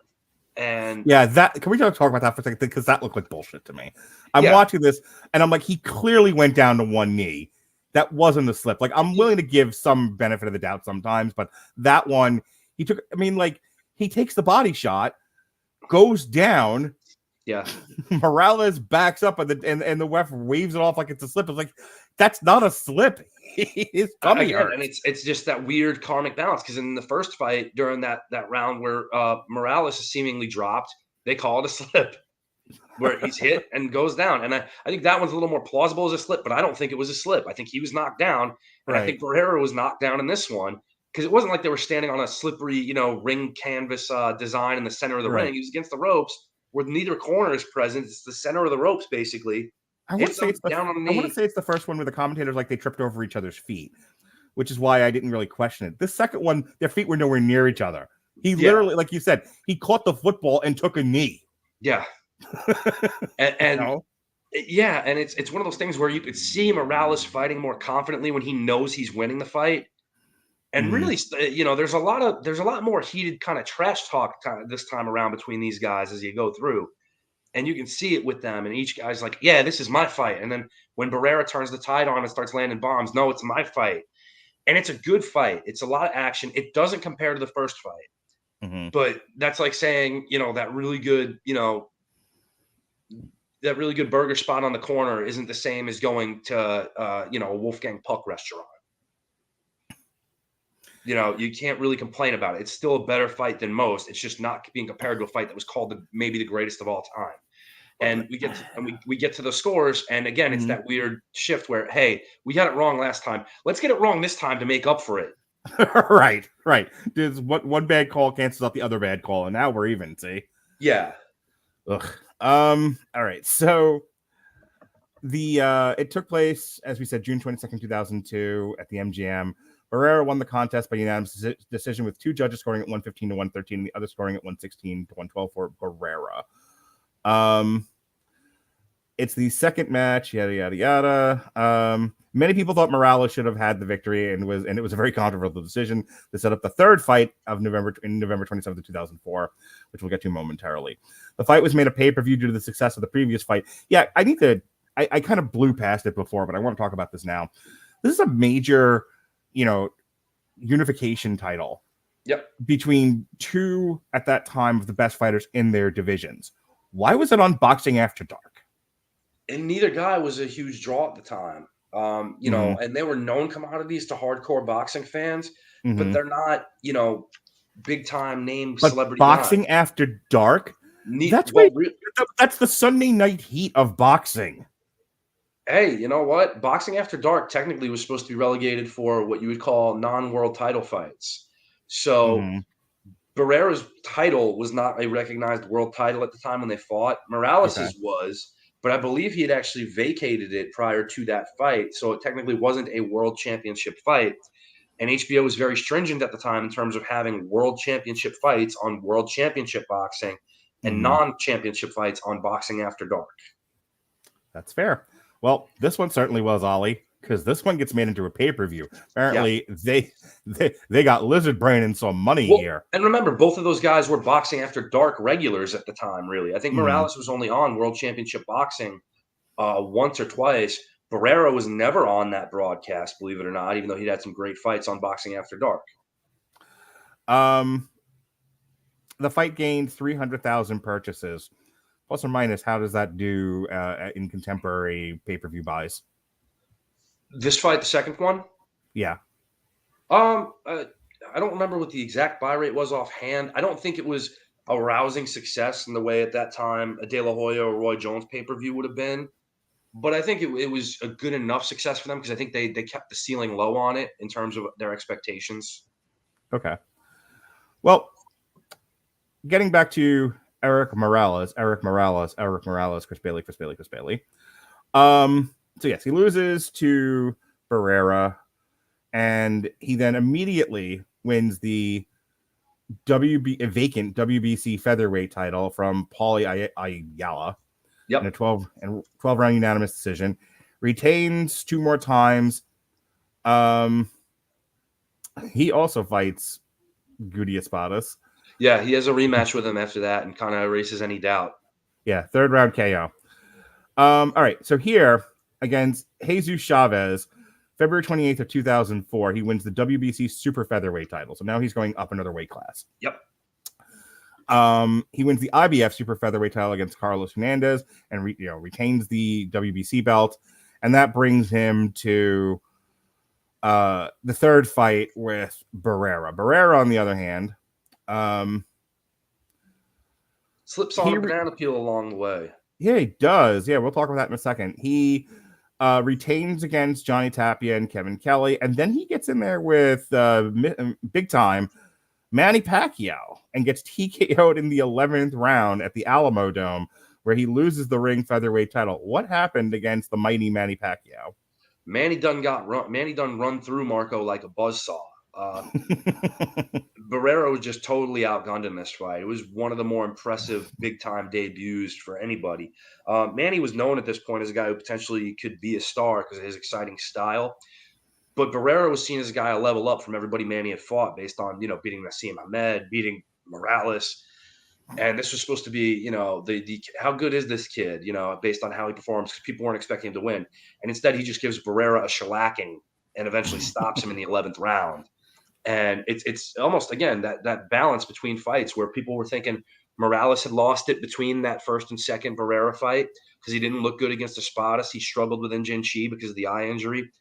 And can we talk about that for a second? Because that looked like bullshit to me. I'm watching this, and I'm like, he clearly went down to one knee. That wasn't a slip. Like, I'm willing to give some benefit of the doubt sometimes, but that one, he takes the body shot, goes down. Yeah. Morales backs up, and the ref waves it off like it's a slip. It's like, that's not a slip. His tummy hurts. And it's just that weird karmic balance, because in the first fight, during that round where Morales is seemingly dropped, they call it a slip, where he's hit and goes down. And I think that one's a little more plausible as a slip, but I don't think it was a slip. I think he was knocked down, and I think Barrera was knocked down in this one, because it wasn't like they were standing on a slippery, ring canvas design in the center of the ring. He was against the ropes where neither corner is present. It's the center of the ropes, basically. I want to say it's the first one where the commentators, like, they tripped over each other's feet, which is why I didn't really question it. This second one, their feet were nowhere near each other. He literally, like you said, he caught the football and took a knee. Yeah. and it's one of those things where you could see Morales fighting more confidently when he knows he's winning the fight. And really, there's a lot more heated kind of trash talk this time around between these guys as you go through. And you can see it with them. And each guy's like, yeah, this is my fight. And then when Barrera turns the tide on and starts landing bombs, no, it's my fight. And it's a good fight. It's a lot of action. It doesn't compare to the first fight. But that's like saying, that really good burger spot on the corner isn't the same as going to, a Wolfgang Puck restaurant. You can't really complain about it. It's still a better fight than most. It's just not being compared to a fight that was called maybe the greatest of all time. And we get to the scores, and again, it's that weird shift where, hey, we got it wrong last time. Let's get it wrong this time to make up for it. Right. There's one bad call cancels out the other bad call, and now we're even. See? Yeah. Ugh. All right. So it took place, as we said, June 22nd, 2002, at the MGM. Barrera won the contest by unanimous decision, with two judges scoring at 115 to 113, and the other scoring at 116 to 112 for Barrera. It's the second match, yada yada yada. Many people thought Morales should have had the victory, and it was a very controversial decision to set up the third fight of November 27th, 2004, which we'll get to momentarily. The fight was made a pay-per-view due to the success of the previous fight. Yeah, I kind of blew past it before, but I want to talk about this now. This is a major, unification title. Yep. Between two, at that time, of the best fighters in their divisions. Why was it on Boxing After Dark? And neither guy was a huge draw at the time. And they were known commodities to hardcore boxing fans, but they're not, big time name celebrity Boxing guys. After Dark? That's the Sunday night heat of boxing. Hey, you know what? Boxing After Dark technically was supposed to be relegated for what you would call non-world title fights. So Barrera's title was not a recognized world title at the time when they fought. Morales's was, but I believe he had actually vacated it prior to that fight. So it technically wasn't a world championship fight. And HBO was very stringent at the time in terms of having world championship fights on world championship boxing and non-championship fights on Boxing After Dark. That's fair. Well, this one certainly was, Ollie, because this one gets made into a pay-per-view. Apparently, they got lizard brain and some money here. And remember, both of those guys were Boxing After Dark regulars at the time, really. I think Morales was only on World Championship Boxing once or twice. Barrera was never on that broadcast, believe it or not, even though he'd had some great fights on Boxing After Dark. The fight gained 300,000 purchases. Plus or minus, how does that do in contemporary pay-per-view buys? This fight, the second one? Yeah. I don't remember what the exact buy rate was offhand. I don't think it was a rousing success in the way at that time a De La Hoya or Roy Jones pay-per-view would have been. But I think it was a good enough success for them because I think they kept the ceiling low on it in terms of their expectations. Okay. Well, getting back to Erik Morales, Chris Bailey. So yes, he loses to Barrera, and he then immedately wins the vacant WBC featherweight title from Paulie Ayala. Yep. In a 12 round unanimous decision. Retains two more times. He also fights Goody Espadas. Yeah, he has a rematch with him after that and kind of erases any doubt. Yeah, third round KO. All right, so here against Jesus Chavez, February 28th of 2004, he wins the WBC super featherweight title. So now he's going up another weight class. Yep. He wins the IBF super featherweight title against Carlos Hernandez and retains the WBC belt, and that brings him to the third fight with Barrera. Barrera, on the other hand, slips on a banana peel along the way. Yeah, he does. Yeah, we'll talk about that in a second. He retains against Johnny Tapia and Kevin Kelly, and then he gets in there with big time Manny Pacquiao and gets TKO'd in the 11th round at the Alamo Dome, where he loses the ring featherweight title. What happened against the mighty Manny Pacquiao? Manny done run through Marco like a buzzsaw. Barrera was just totally outgunned in this fight. It was one of the more impressive big-time debuts for anybody. Manny was known at this point as a guy who potentially could be a star because of his exciting style. But Barrera was seen as a guy a level up from everybody Manny had fought based on, beating Nassim Ahmed, beating Morales. And this was supposed to be, the how good is this kid, based on how he performs, because people weren't expecting him to win. And instead, he just gives Barrera a shellacking and eventually stops him in the 11th round. And it's almost, again, that balance between fights where people were thinking Morales had lost it between that first and second Barrera fight because he didn't look good against Espadas. He struggled with Njin Chi because of the eye injury.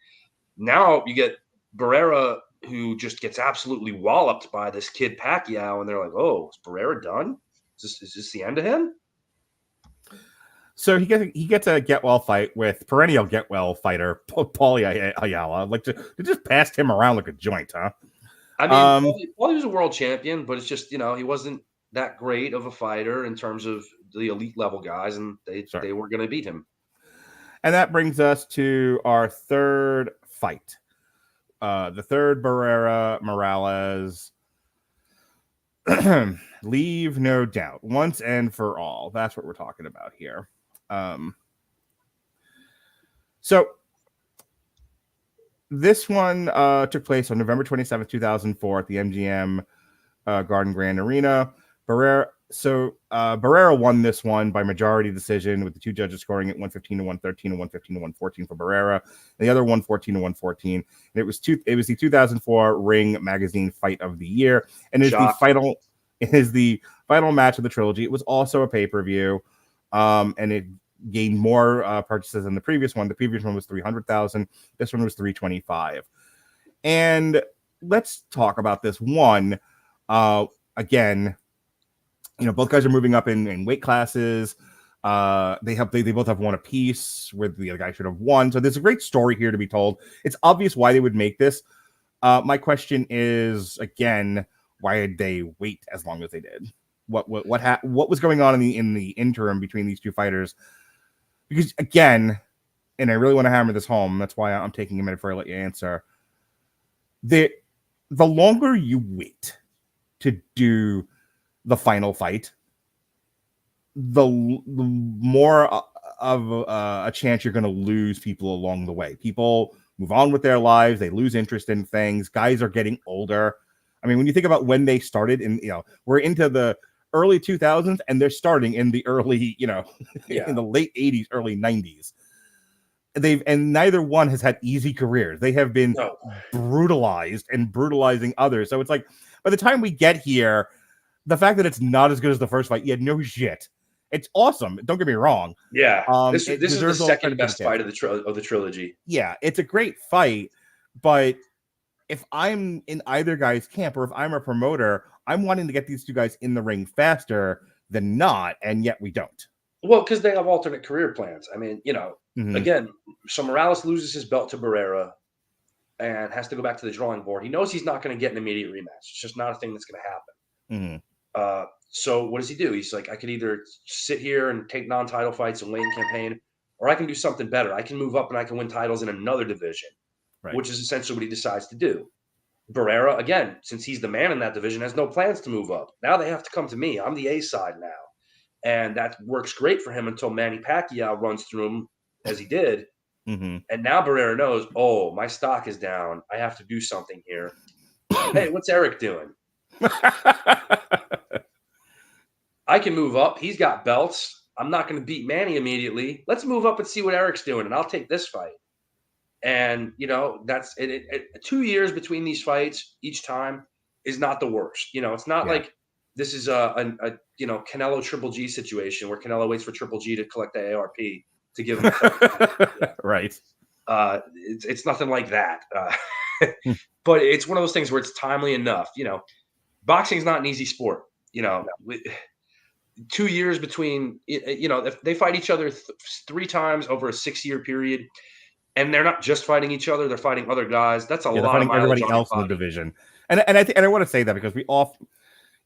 Now you get Barrera, who just gets absolutely walloped by this kid Pacquiao, and they're like, oh, is Barrera done? Is this the end of him? So he gets a get well fight with perennial get well fighter Paulie Ayala. Like to just passed him around like a joint, huh? I mean, Paulie was a world champion, but it's just, he wasn't that great of a fighter in terms of the elite level guys, and they were going to beat him. And that brings us to our third fight. The third Barrera Morales. Leave no doubt, once and for all. That's what we're talking about here. So this one took place on November 27th, 2004 at the MGM Garden Grand Arena. Barrera won this one by majority decision, with the two judges scoring at 115 to 113 and 115 to 114 for Barrera, and the other 114 to 114. And it was the 2004 Ring Magazine Fight of the Year, and is the final match of the trilogy. It was also a pay-per-view, and it gained more purchases than the previous one. The previous one was 300,000. This one was 325. And let's talk about this one. Again, both guys are moving up in weight classes. They both have one apiece, where the other guy should have won. So there's a great story here to be told. It's obvious why they would make this. My question is, again, why did they wait as long as they did? What was going on in the interim between these two fighters? Because again, and I really want to hammer this home, that's why I'm taking a minute before I let you answer. The longer you wait to do the final fight, the more of a chance you're going to lose people along the way. People move on with their lives. They lose interest in things. Guys are getting older. I mean, when you think about when they started, we're into the early 2000s, and they're starting in the early, in the late 80s, early 90s. And neither one has had easy careers. They have been brutalized and brutalizing others. So it's like, by the time we get here, the fact that it's not as good as the first fight, no shit. It's awesome. Don't get me wrong. Yeah, this is the second best fight of the trilogy. Yeah, it's a great fight, but if I'm in either guy's camp, or if I'm a promoter, I'm wanting to get these two guys in the ring faster than not, and yet we don't. Well, because they have alternate career plans. I mean, again, so Morales loses his belt to Barrera and has to go back to the drawing board. He knows he's not going to get an immediate rematch. It's just not a thing that's going to happen. So what does he do? He's like, I could either sit here and take non-title fights and wait and campaign, or I can do something better. I can move up and I can win titles in another division, which is essentially what he decides to do. Barrera, again, since he's the man in that division, has no plans to move up. Now they have to come to me. I'm the A side now. And that works great for him until Manny Pacquiao runs through him, as he did. And now Barrera knows, my stock is down. I have to do something here. Hey, what's Erik doing? I can move up. He's got belts. I'm not going to beat Manny immediately. Let's move up and see what Erik's doing, and I'll take this fight. And, that's it. 2 years between these fights each time is not the worst. It's not like this is a Canelo Triple G situation where Canelo waits for Triple G to collect the ARP to give him right. It's nothing like that. But it's one of those things where it's timely enough. Boxing is not an easy sport. 2 years between, if they fight each other 3 times over a 6-year period, and they're not just fighting each other, they're fighting other guys. That's a lot of everybody else in the division. And I want to say that because we all,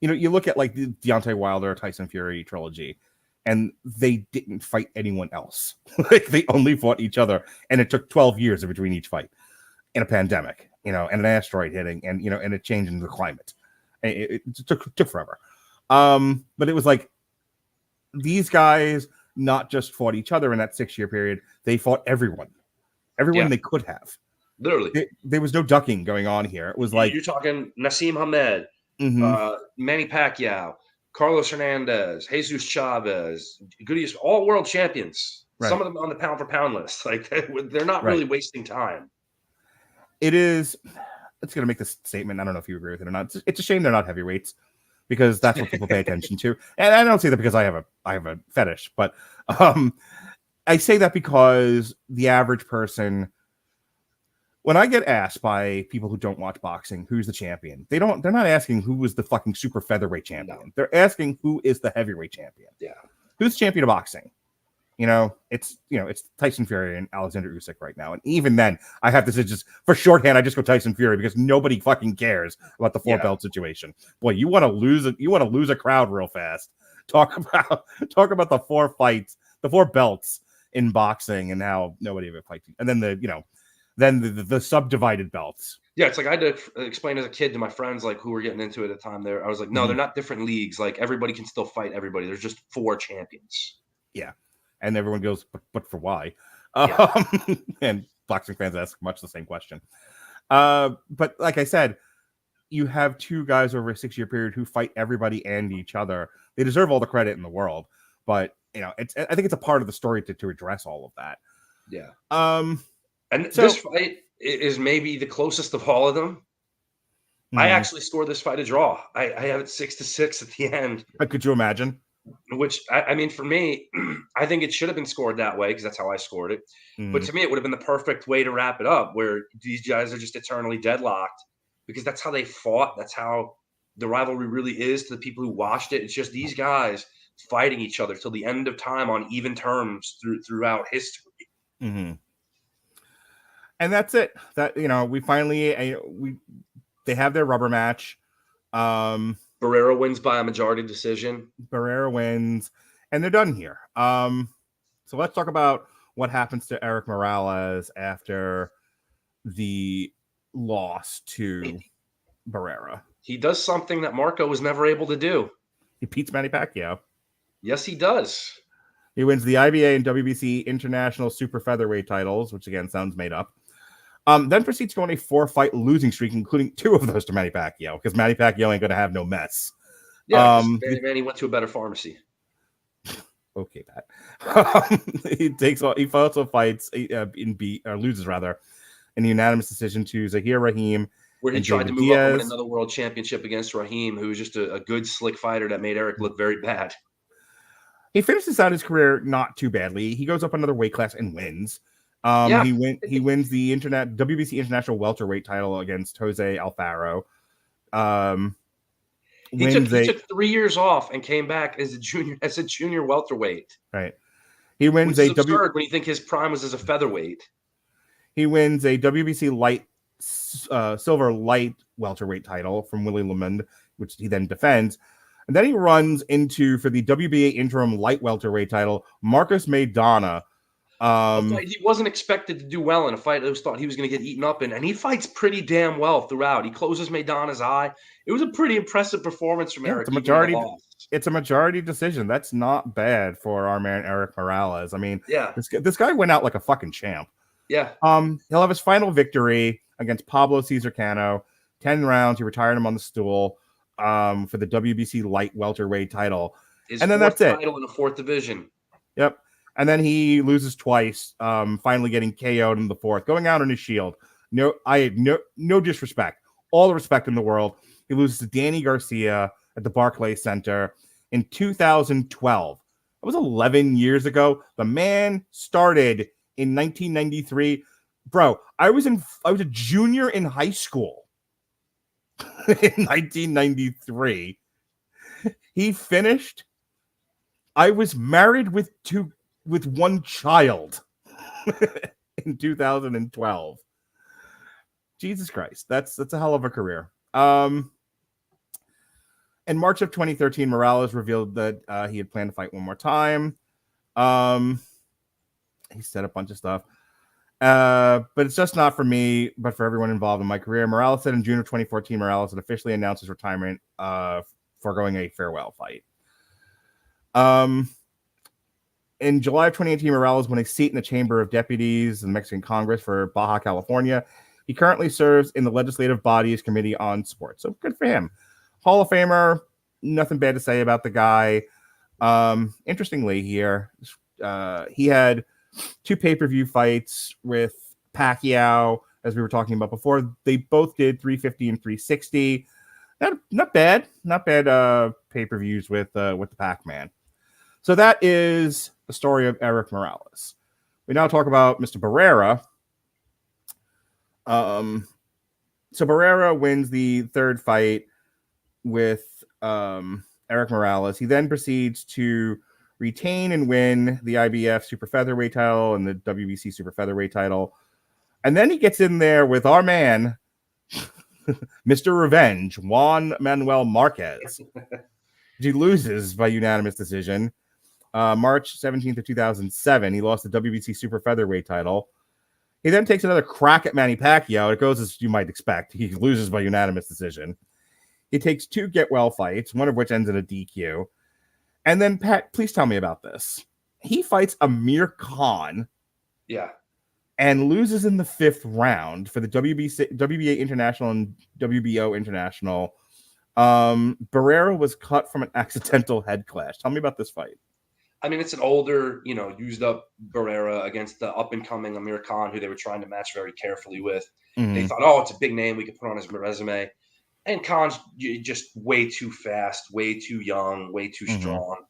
you look at like the Deontay Wilder, Tyson Fury trilogy, and they didn't fight anyone else. Like they only fought each other, and it took 12 years in between each fight, in a pandemic, and an asteroid hitting, and and a change in the climate. It took forever. But it was like these guys not just fought each other in that 6-year period; they fought everyone they could have. Literally, there was no ducking going on here. It was like you're talking Nassim Hamed, Manny Pacquiao, Carlos Hernandez, Jesus Chavez, Goodies, all world champions. Right. Some of them on the pound for pound list. Like they're not really wasting time. It's going to make this statement. I don't know if you agree with it or not. It's a shame they're not heavyweights, because that's what people pay attention to. And I don't say that because I have a fetish, but I say that because the average person, when I get asked by people who don't watch boxing, who's the champion, they're not asking who was the fucking super featherweight champion. No. They're asking who is the heavyweight champion. Yeah. Who's champion of boxing? it's Tyson Fury and Alexander Usyk right now. And even then, I have to say, just for shorthand, I just go Tyson Fury because nobody fucking cares about the four belt situation. Boy, you want to lose a crowd real fast. Talk about the four fights, the four belts in boxing, and how nobody ever fights. And then the subdivided belts. Yeah, it's like I had to explain as a kid to my friends like who were getting into it at the time. There, I was like, no, they're not different leagues. Like everybody can still fight everybody. There's just four champions. Yeah. And everyone goes, but for why? And boxing fans ask much the same question. But like I said, you have two guys over a 6-year period who fight everybody and each other. They deserve all the credit in the world, but I think it's a part of the story to address all of that. Yeah. And this fight is maybe the closest of all of them. I actually scored this fight a draw. I have it 6-6 at the end. Could you imagine? Which, I mean, for me, I think it should have been scored that way because that's how I scored it. But to me, it would have been the perfect way to wrap it up, where these guys are just eternally deadlocked because that's how they fought. That's how the rivalry really is to the people who watched it. It's just these guys fighting each other till the end of time on even terms throughout history. And that's it. That we finally they have their rubber match. Barrera wins by a majority decision. Barrera wins, and they're done here. So let's talk about what happens to Erik Morales after the loss to Barrera. He does something that Marco was never able to do. He beats Manny Pacquiao. Yes, he does. He wins the IBA and WBC international super featherweight titles, which again sounds made up. Then proceeds to go on a 4-fight losing streak, including 2 of those to Manny Pacquiao, because Manny Pacquiao ain't going to have no mess. Yeah, Manny went to a better pharmacy. Okay, Pat. He also fights loses rather in a unanimous decision to Zahir Rahim, where he tried to move up and win another world championship against Rahim, who was just a good, slick fighter that made Erik look very bad. He finishes out his career not too badly. He goes up another weight class and wins. He wins the WBC international welterweight title against Jose Alfaro. He took 3 years off and came back as a junior welterweight. Right. He wins absurd when you think his prime was as a featherweight. He wins a WBC silver light welterweight title from Willie Lemond, which he then defends. And then he runs into, for the WBA interim light welterweight title, Marcus Maidana. He wasn't expected to do well in a fight. It was thought he was going to get eaten up in, and he fights pretty damn well throughout. He closes Maidana's eye. It was a pretty impressive performance from Erik. It's a majority decision. That's not bad for our man Erik Morales. I mean, this guy went out like a fucking champ. Yeah. He'll have his final victory against Pablo Cesar Cano. 10 rounds. He retired him on the stool for the WBC light welterweight title. And then that's it. Title in the 4th division. Yep. And then he loses twice, finally getting KO'd in the 4th, going out on his shield. No disrespect. All the respect in the world. He loses to Danny Garcia at the Barclays Center in 2012. That was 11 years ago. The man started in 1993. Bro, I was a junior in high school in 1993. He finished. I was married with 1 child in 2012. Jesus Christ, that's a hell of a career. In March of 2013, Morales revealed that he had planned to fight one more time. He said a bunch of stuff. But it's just not for me, but for everyone involved in my career. Morales said in June of 2014, Morales had officially announced his retirement, foregoing a farewell fight. In July of 2018, Morales won a seat in the Chamber of Deputies in the Mexican Congress for Baja California. He currently serves in the Legislative Body's Committee on Sports. So good for him. Hall of Famer, nothing bad to say about the guy. Interestingly here, he had 2 pay-per-view fights with Pacquiao, as we were talking about before. They both did 350 and 360. Not bad pay-per-views with the Pac-Man. So that is the story of Erik Morales. We now talk about Mr. Barrera. So Barrera wins the 3rd fight with Erik Morales. He then proceeds to retain and win the IBF super featherweight title and the WBC super featherweight title. And then he gets in there with our man, Mr. Revenge, Juan Manuel Marquez. He loses by unanimous decision. March 17th of 2007, he lost the WBC super featherweight title. He then takes another crack at Manny Pacquiao. It goes as you might expect. He loses by unanimous decision. He takes 2 get-well fights, one of which ends in a DQ. And then, Pat, please tell me about this. He fights Amir Khan. Yeah. And loses in the 5th round for the WBA International and WBO International. Barrera was cut from an accidental head clash. Tell me about this fight. I mean, it's an older, used up Barrera against the up-and-coming Amir Khan, who they were trying to match very carefully with. Mm-hmm. They thought, oh, it's a big name we could put on his resume. And Khan's just way too fast, way too young, way too strong.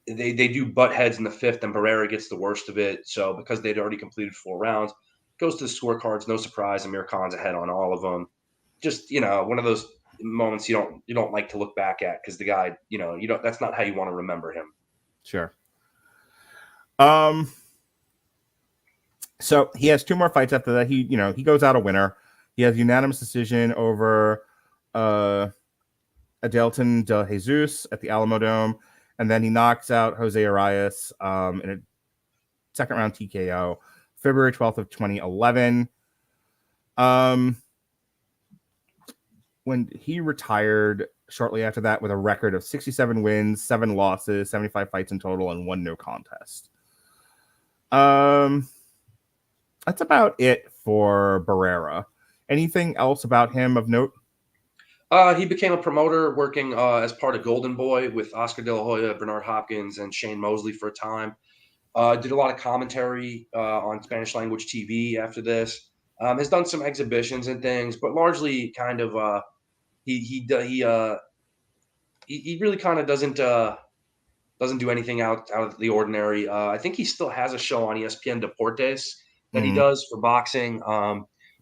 They do butt heads in the 5th, and Barrera gets the worst of it. So because they'd already completed 4 rounds, goes to the scorecards. No surprise, Amir Khan's ahead on all of them. Just one of those moments you don't like to look back at because the guy, that's not how you want to remember him. Sure. So he has 2 more fights after that. He goes out a winner. He has unanimous decision over Adelton de Jesus at the Alamo Dome, and then he knocks out Jose Arias in a 2nd round TKO, February 12th of 2011. When he retired shortly after that with a record of 67 wins, 7 losses, 75 fights in total, and 1 no contest. That's about it for Barrera. Anything else about him of note? He became a promoter working as part of Golden Boy with Oscar De La Hoya, Bernard Hopkins, and Shane Mosley for a time. Did a lot of commentary on Spanish language TV after this. Has done some exhibitions and things, but largely kind of he really kind of doesn't do anything out of the ordinary. I think he still has a show on ESPN Deportes that he does for boxing,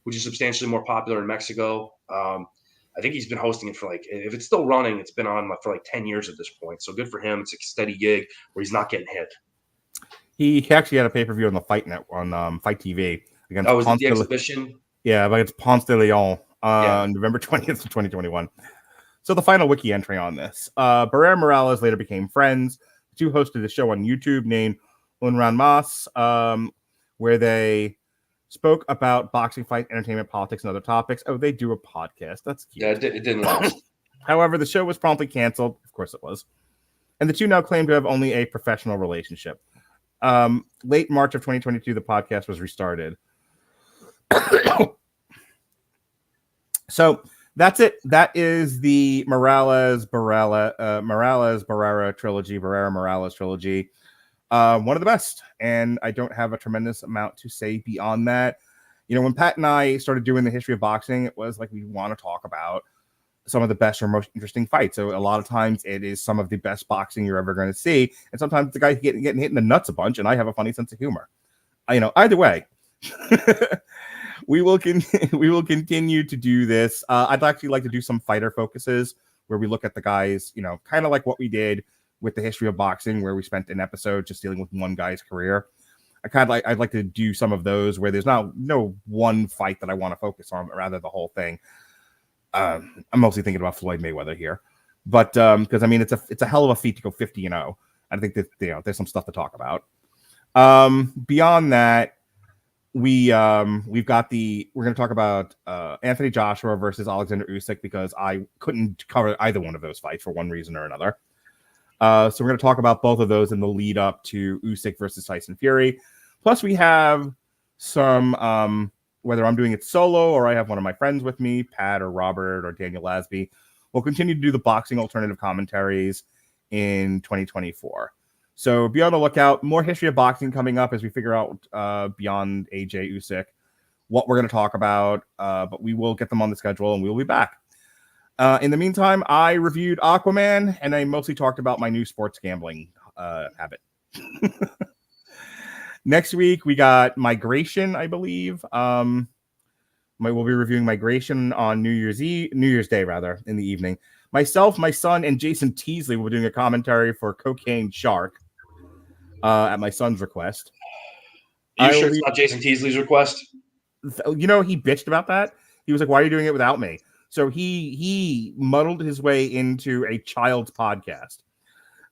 which is substantially more popular in Mexico. I think he's been hosting it for if it's still running, it's been on for 10 years at this point. So good for him. It's a steady gig where he's not getting hit. He actually had a pay-per-view on the Fight Net on Fight TV against. Oh, was it the exhibition? Yeah, against Ponce de Leon on November 20th of 2021. So the final wiki entry on this. Barrera and Morales later became friends. The 2 hosted a show on YouTube named Un Ran Mas, where they spoke about boxing, fight, entertainment, politics, and other topics. Oh, they do a podcast. That's cute. Yeah, it didn't last. However, the show was promptly canceled. Of course it was. And the 2 now claim to have only a professional relationship. Late March of 2022, the podcast was restarted. So that's it. That is the Morales Barrera trilogy, Barrera Morales trilogy. One of the best. And I don't have a tremendous amount to say beyond that. When Pat and I started doing the history of boxing, it was we want to talk about some of the best or most interesting fights. So a lot of times it is some of the best boxing you're ever going to see. And sometimes the guy getting hit in the nuts a bunch, and I have a funny sense of humor. Either way, we will continue to do this. I'd actually like to do some fighter focuses where we look at the guys, kind of like what we did with the history of boxing, where we spent an episode just dealing with one guy's career. I'd like to do some of those where there's no one fight that I want to focus on, but rather the whole thing. I'm mostly thinking about Floyd Mayweather here, but because it's a hell of a feat to go 50-0. I think that there's some stuff to talk about. Beyond that, we're going to talk about Anthony Joshua versus Alexander Usyk, because I couldn't cover either one of those fights for one reason or another. So we're going to talk about both of those in the lead up to Usyk versus Tyson Fury. Plus, we have some, whether I'm doing it solo or I have one of my friends with me, Pat or Robert or Daniel Lasby, we'll continue to do the boxing alternative commentaries in 2024. So be on the lookout. More history of boxing coming up as we figure out beyond AJ Usyk what we're going to talk about. But we will get them on the schedule and we will be back. In the meantime, I reviewed Aquaman, and I mostly talked about my new sports gambling habit. Next week, we got Migration, I believe. We'll be reviewing Migration on New Year's Day, in the evening. Myself, my son, and Jason Teasley will be doing a commentary for Cocaine Shark. at my son's request. You sure it's not Jason Teasley's request? You know, he bitched about that. He was like, "Why are you doing it without me?" So he muddled his way into a child's podcast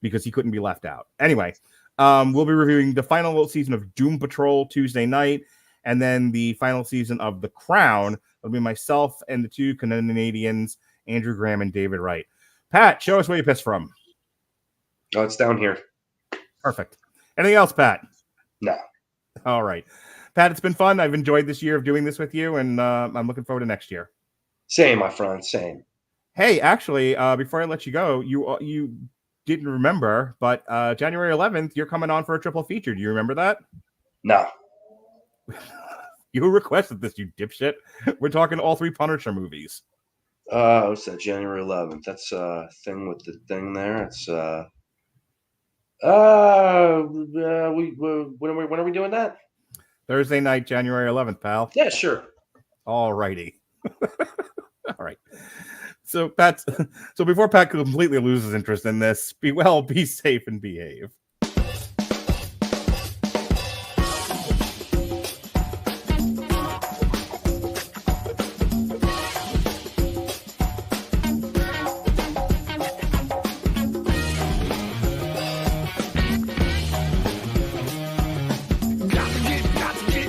because he couldn't be left out. Anyway, we'll be reviewing the final season of Doom Patrol Tuesday night, and then the final season of The Crown. It'll be myself and the two Canadians, Andrew Graham and David Wright. Pat, show us where you pissed from. Oh, it's down here. Perfect. Anything else, Pat? No. All right. Pat, it's been fun. I've enjoyed this year of doing this with you, and I'm looking forward to next year. Same, my friend. Same. Hey, actually, before I let you go, you didn't remember, but January 11th, you're coming on for a triple feature. Do you remember that? No. You requested this, you dipshit. We're talking all three Punisher movies. What's that? January 11th. That's thing with the thing there. It's when are we doing that? Thursday night, January 11th, pal. Yeah, sure. All righty. All right. So before Pat completely loses interest in this, be well, be safe, and behave.